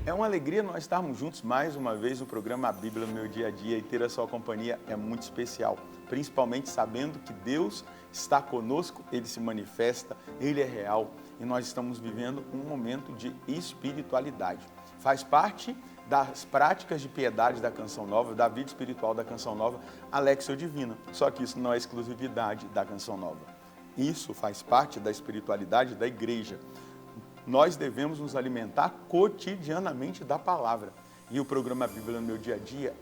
É uma alegria nós estarmos juntos mais uma vez no programa A Bíblia no Meu Dia a Dia, e ter a sua companhia é muito especial, principalmente sabendo que Deus está conosco, Ele se manifesta, Ele é real e nós estamos vivendo um momento de espiritualidade. Faz parte das práticas de piedade da Canção Nova, da vida espiritual da Canção Nova, Alexio Divina. Só que isso não é exclusividade da Canção Nova. Isso faz parte da espiritualidade da igreja. Nós devemos nos alimentar cotidianamente da palavra. E o programa Bíblia no Meu Dia a Dia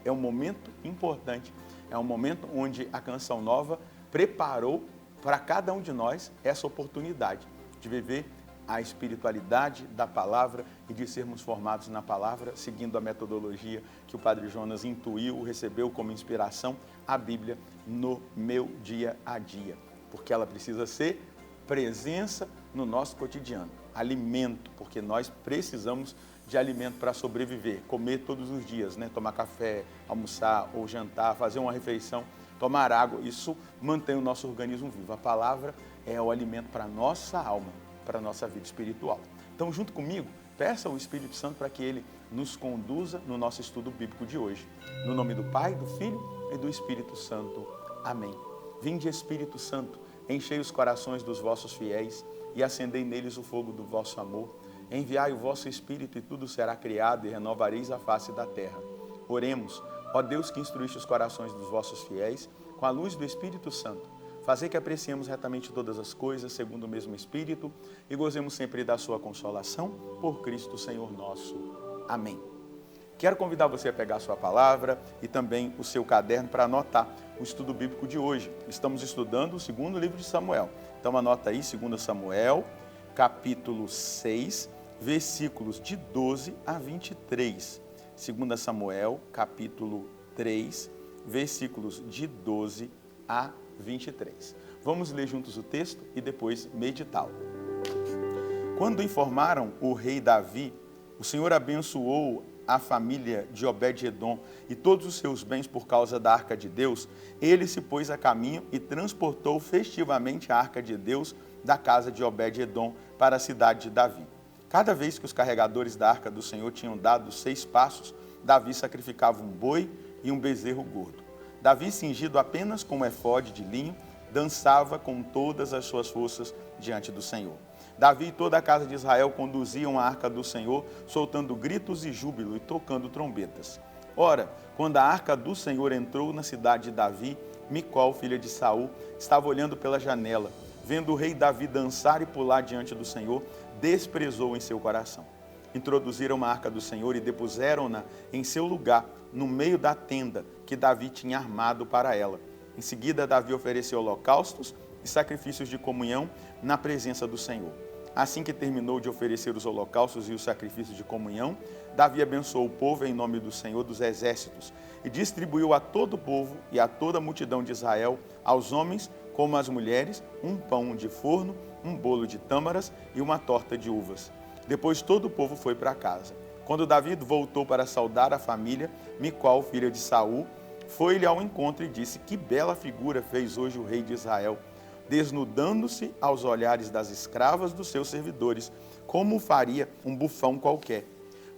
é um momento importante. É um momento onde a Canção Nova preparou para cada um de nós essa oportunidade de viver a espiritualidade da palavra e de sermos formados na palavra, seguindo a metodologia que o Padre Jonas intuiu, recebeu como inspiração, a Bíblia no meu dia a dia. Porque ela precisa ser presença no nosso cotidiano, alimento, porque nós precisamos de alimento para sobreviver, comer todos os dias, né? Tomar café, almoçar ou jantar, fazer uma refeição, tomar água, isso mantém o nosso organismo vivo. A palavra é o alimento para a nossa alma, para a nossa vida espiritual. Então, junto comigo, peça ao Espírito Santo para que Ele nos conduza no nosso estudo bíblico de hoje. No nome do Pai, do Filho e do Espírito Santo. Amém. Vinde, Espírito Santo, enchei os corações dos vossos fiéis e acendei neles o fogo do vosso amor. Enviai o vosso Espírito e tudo será criado e renovareis a face da terra. Oremos, ó Deus que instruíste os corações dos vossos fiéis com a luz do Espírito Santo. Fazei que apreciemos retamente todas as coisas segundo o mesmo Espírito e gozemos sempre da sua consolação por Cristo Senhor nosso. Amém. Quero convidar você a pegar a sua palavra e também o seu caderno para anotar o estudo bíblico de hoje. Estamos estudando o segundo livro de Samuel. Então anota aí, 2 Samuel, capítulo 6, versículos de 12 a 23. 2 Samuel, capítulo 3, versículos de 12 a 23. Vamos ler juntos o texto e depois meditá-lo. Quando informaram o rei Davi, o Senhor abençoou a família de Obed-Edom e todos os seus bens por causa da arca de Deus. Ele se pôs a caminho e transportou festivamente a arca de Deus da casa de Obed-Edom para a cidade de Davi. Cada vez que os carregadores da arca do Senhor tinham dado 6 passos, Davi sacrificava um boi e um bezerro gordo. Davi, cingido apenas com um efode de linho, dançava com todas as suas forças diante do Senhor. Davi e toda a casa de Israel conduziam a arca do Senhor, soltando gritos e júbilo e tocando trombetas. Ora, quando a arca do Senhor entrou na cidade de Davi, Micol, filha de Saul, estava olhando pela janela. Vendo o rei Davi dançar e pular diante do Senhor, desprezou em seu coração. Introduziram a arca do Senhor e depuseram-na em seu lugar, no meio da tenda que Davi tinha armado para ela. Em seguida, Davi ofereceu holocaustos e sacrifícios de comunhão na presença do Senhor. Assim que terminou de oferecer os holocaustos e os sacrifícios de comunhão, Davi abençoou o povo em nome do Senhor dos Exércitos e distribuiu a todo o povo e a toda a multidão de Israel, aos homens como às mulheres, um pão de forno, um bolo de tâmaras e uma torta de uvas. Depois todo o povo foi para casa. Quando Davi voltou para saudar a família, Micol, filha de Saul, foi-lhe ao encontro e disse: que bela figura fez hoje o rei de Israel, desnudando-se aos olhares das escravas dos seus servidores, como faria um bufão qualquer.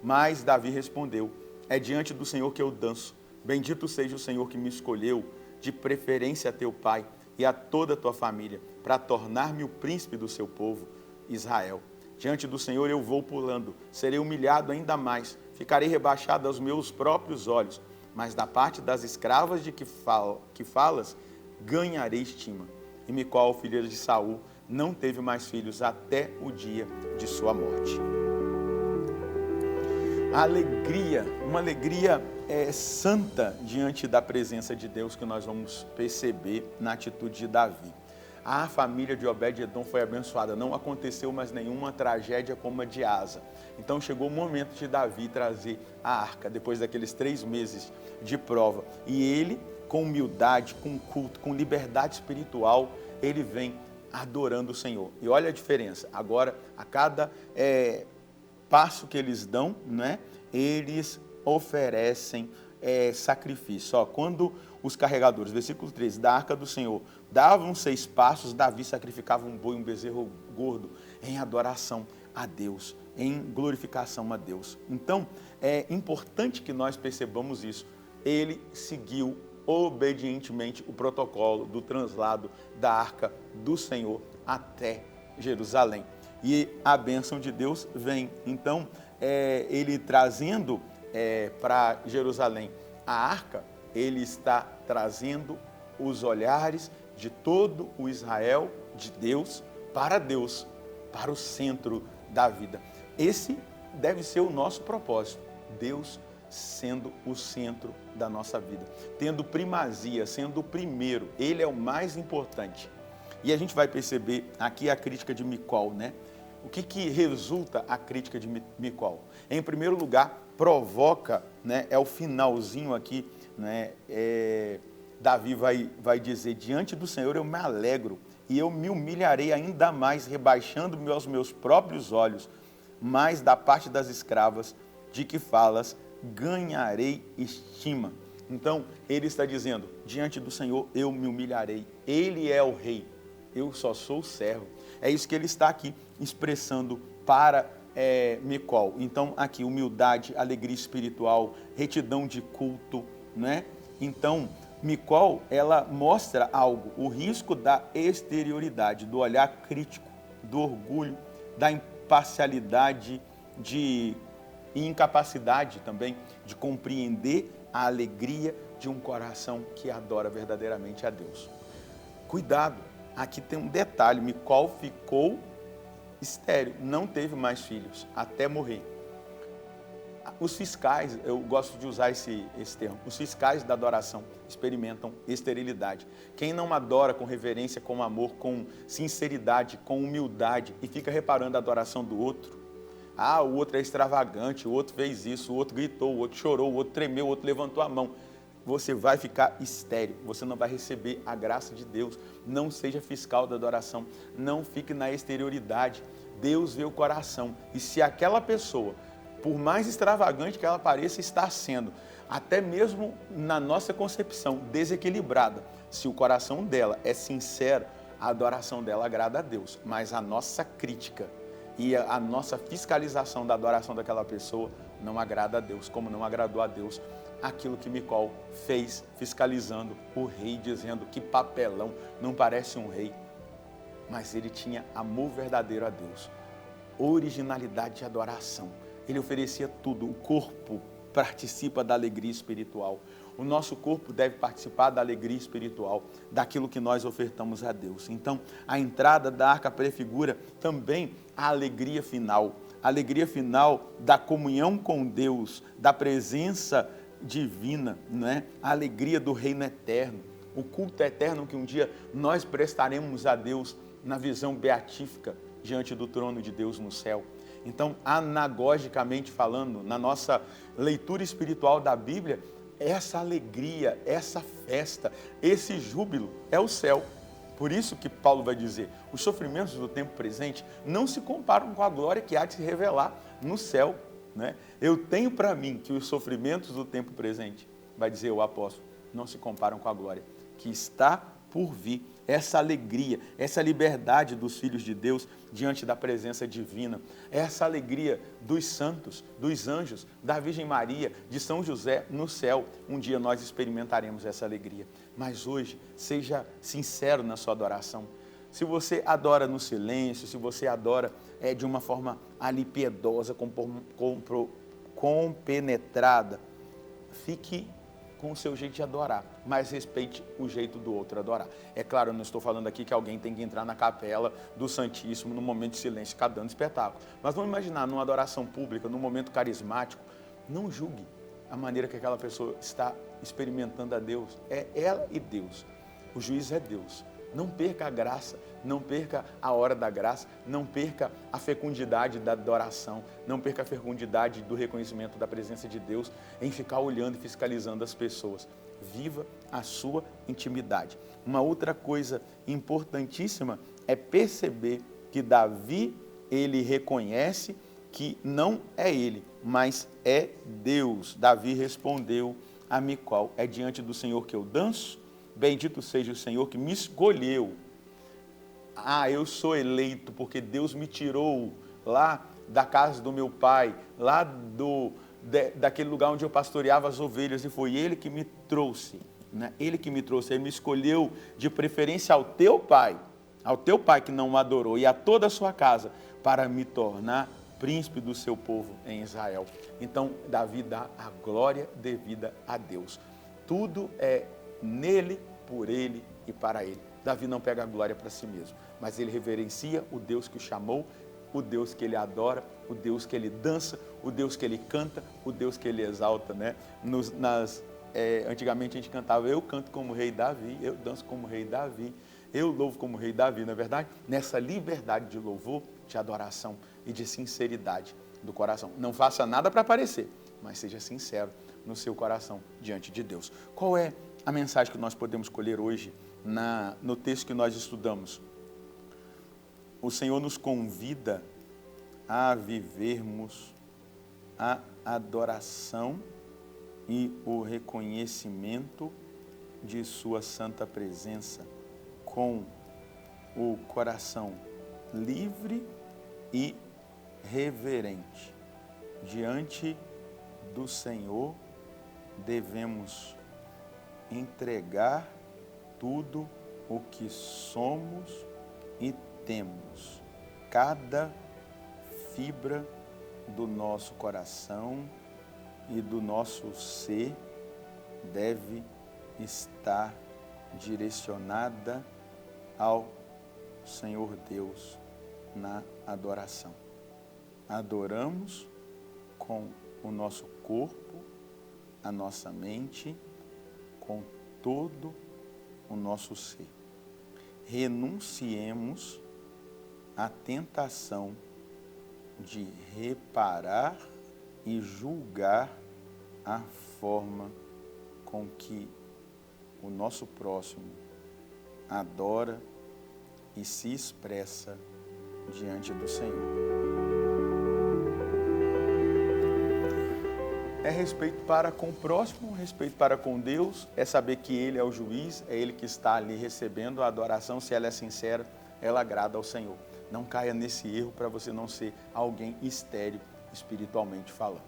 Mas Davi respondeu: é diante do Senhor que eu danço. Bendito seja o Senhor que me escolheu, de preferência a teu pai e a toda a tua família, para tornar-me o príncipe do seu povo, Israel. Diante do Senhor eu vou pulando, serei humilhado ainda mais, ficarei rebaixado aos meus próprios olhos, mas da parte das escravas de que falas, ganharei estima. E Micol, filha de Saul, não teve mais filhos até o dia de sua morte. A alegria, uma alegria santa diante da presença de Deus que nós vamos perceber na atitude de Davi. A família de Obed-Edom foi abençoada, não aconteceu mais nenhuma tragédia como a de Asa. Então chegou o momento de Davi trazer a arca, depois daqueles 3 meses de prova. E ele, com humildade, com culto, com liberdade espiritual, ele vem adorando o Senhor. E olha a diferença, agora a cada passo que eles dão, né, eles oferecem sacrifício. Quando os carregadores, versículo 13, da arca do Senhor, davam 6 passos, Davi sacrificava um boi, um bezerro gordo, em adoração a Deus, em glorificação a Deus. Então, é importante que nós percebamos isso. Ele seguiu obedientemente o protocolo do translado da arca do Senhor até Jerusalém. E a bênção de Deus vem. Então, ele trazendo para Jerusalém a arca, ele está trazendo os olhares de todo o Israel de Deus, para o centro da vida. Esse deve ser o nosso propósito, Deus sendo o centro da nossa vida, tendo primazia, sendo o primeiro, ele é o mais importante. E a gente vai perceber aqui a crítica de Micol, né? O que resulta a crítica de Micol? Em primeiro lugar, provoca, né? É o finalzinho aqui, né? Davi vai dizer, diante do Senhor eu me alegro e eu me humilharei ainda mais, rebaixando-me aos meus próprios olhos, mas da parte das escravas de que falas, ganharei estima. Então, ele está dizendo, diante do Senhor eu me humilharei, ele é o rei, eu só sou o servo. É isso que ele está aqui expressando para Micol. Então, aqui, humildade, alegria espiritual, retidão de culto, né? Então, Micol, ela mostra algo, o risco da exterioridade, do olhar crítico, do orgulho, da imparcialidade e incapacidade também de compreender a alegria de um coração que adora verdadeiramente a Deus. Cuidado, aqui tem um detalhe, Micol ficou estéril, não teve mais filhos, até morrer. Os fiscais, eu gosto de usar esse termo, os fiscais da adoração experimentam esterilidade. Quem não adora com reverência, com amor, com sinceridade, com humildade e fica reparando a adoração do outro, o outro é extravagante, o outro fez isso, o outro gritou, o outro chorou, o outro tremeu, o outro levantou a mão. Você vai ficar estéril, você não vai receber a graça de Deus. Não seja fiscal da adoração, não fique na exterioridade. Deus vê o coração. E se aquela pessoa, por mais extravagante que ela pareça estar sendo, até mesmo na nossa concepção desequilibrada, se o coração dela é sincero, a adoração dela agrada a Deus. Mas a nossa crítica e a nossa fiscalização da adoração daquela pessoa não agrada a Deus, como não agradou a Deus aquilo que Micol fez, fiscalizando o rei, dizendo que papelão, não parece um rei, mas ele tinha amor verdadeiro a Deus, originalidade de adoração, ele oferecia tudo, o corpo participa da alegria espiritual, o nosso corpo deve participar da alegria espiritual, daquilo que nós ofertamos a Deus. Então, a entrada da arca prefigura também a alegria final da comunhão com Deus, da presença divina, né? A alegria do reino eterno, o culto eterno que um dia nós prestaremos a Deus na visão beatífica diante do trono de Deus no céu. Então, anagogicamente falando, na nossa leitura espiritual da Bíblia, essa alegria, essa festa, esse júbilo é o céu. Por isso que Paulo vai dizer, os sofrimentos do tempo presente não se comparam com a glória que há de se revelar no céu, né? Eu tenho para mim que os sofrimentos do tempo presente, vai dizer o apóstolo, não se comparam com a glória que está por vir. Essa alegria, essa liberdade dos filhos de Deus diante da presença divina, essa alegria dos santos, dos anjos, da Virgem Maria, de São José no céu. Um dia nós experimentaremos essa alegria. Mas hoje, seja sincero na sua adoração. Se você adora no silêncio, se você adora de uma forma ali piedosa, compenetrada, fique com o seu jeito de adorar, mas respeite o jeito do outro adorar. É claro, eu não estou falando aqui que alguém tem que entrar na capela do Santíssimo no momento de silêncio, ficar dando espetáculo. Mas vamos imaginar, numa adoração pública, num momento carismático, não julgue a maneira que aquela pessoa está experimentando a Deus. É ela e Deus. O juiz é Deus. Não perca a graça, não perca a hora da graça, não perca a fecundidade da adoração, não perca a fecundidade do reconhecimento da presença de Deus em ficar olhando e fiscalizando as pessoas. Viva a sua intimidade. Uma outra coisa importantíssima é perceber que Davi, ele reconhece que não é ele, mas é Deus. Davi respondeu a Micol, é diante do Senhor que eu danço? Bendito seja o Senhor que me escolheu. Eu sou eleito porque Deus me tirou lá da casa do meu pai, lá daquele lugar onde eu pastoreava as ovelhas, e foi Ele que me trouxe, né? Ele que me trouxe, Ele me escolheu de preferência ao teu pai que não o adorou, e a toda a sua casa, para me tornar príncipe do seu povo em Israel. Então, Davi dá a glória devida a Deus. Tudo é nele, por ele e para ele. Davi não pega a glória para si mesmo, mas ele reverencia o Deus que o chamou, o Deus que ele adora, o Deus que ele dança, o Deus que ele canta, o Deus que ele exalta, né? Antigamente a gente cantava: eu canto como rei Davi, eu danço como rei Davi, eu louvo como rei Davi, não é verdade? Nessa liberdade de louvor, de adoração e de sinceridade do coração. Não faça nada para aparecer, mas seja sincero no seu coração diante de Deus. Qual é a mensagem que nós podemos colher hoje no texto que nós estudamos? O Senhor nos convida a vivermos a adoração e o reconhecimento de sua santa presença com o coração livre e reverente. Diante do Senhor devemos entregar tudo o que somos e temos. Cada fibra do nosso coração e do nosso ser deve estar direcionada ao Senhor Deus na adoração. Adoramos com o nosso corpo, a nossa mente, com todo o nosso ser. Renunciemos à tentação de reparar e julgar a forma com que o nosso próximo adora e se expressa diante do Senhor. É respeito para com o próximo, respeito para com Deus, é saber que Ele é o juiz, é Ele que está ali recebendo a adoração. Se ela é sincera, ela agrada ao Senhor. Não caia nesse erro para você não ser alguém estéril, espiritualmente falando.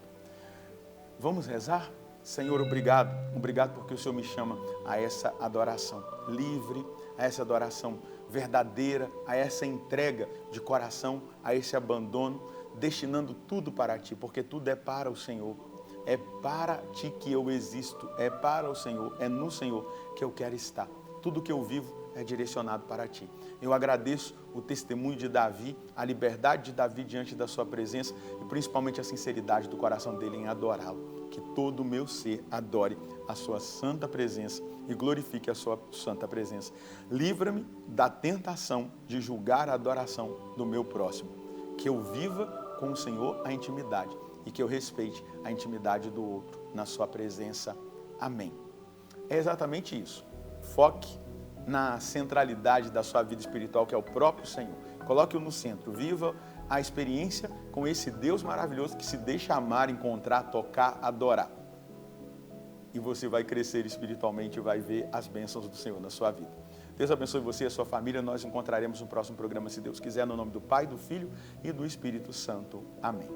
Vamos rezar? Senhor, obrigado. Obrigado porque o Senhor me chama a essa adoração livre, a essa adoração verdadeira, a essa entrega de coração, a esse abandono, destinando tudo para Ti, porque tudo é para o Senhor. É para Ti que eu existo, é para o Senhor, é no Senhor que eu quero estar. Tudo que eu vivo é direcionado para Ti. Eu agradeço o testemunho de Davi, a liberdade de Davi diante da Sua presença e principalmente a sinceridade do coração dele em adorá-lo. Que todo o meu ser adore a Sua santa presença e glorifique a Sua santa presença. Livra-me da tentação de julgar a adoração do meu próximo. Que eu viva com o Senhor a intimidade e que eu respeite a intimidade do outro na Sua presença. Amém. É exatamente isso. Foque na centralidade da sua vida espiritual, que é o próprio Senhor. Coloque-o no centro. Viva a experiência com esse Deus maravilhoso que se deixa amar, encontrar, tocar, adorar. E você vai crescer espiritualmente e vai ver as bênçãos do Senhor na sua vida. Deus abençoe você e a sua família. Nós nos encontraremos no próximo programa, se Deus quiser, no nome do Pai, do Filho e do Espírito Santo. Amém.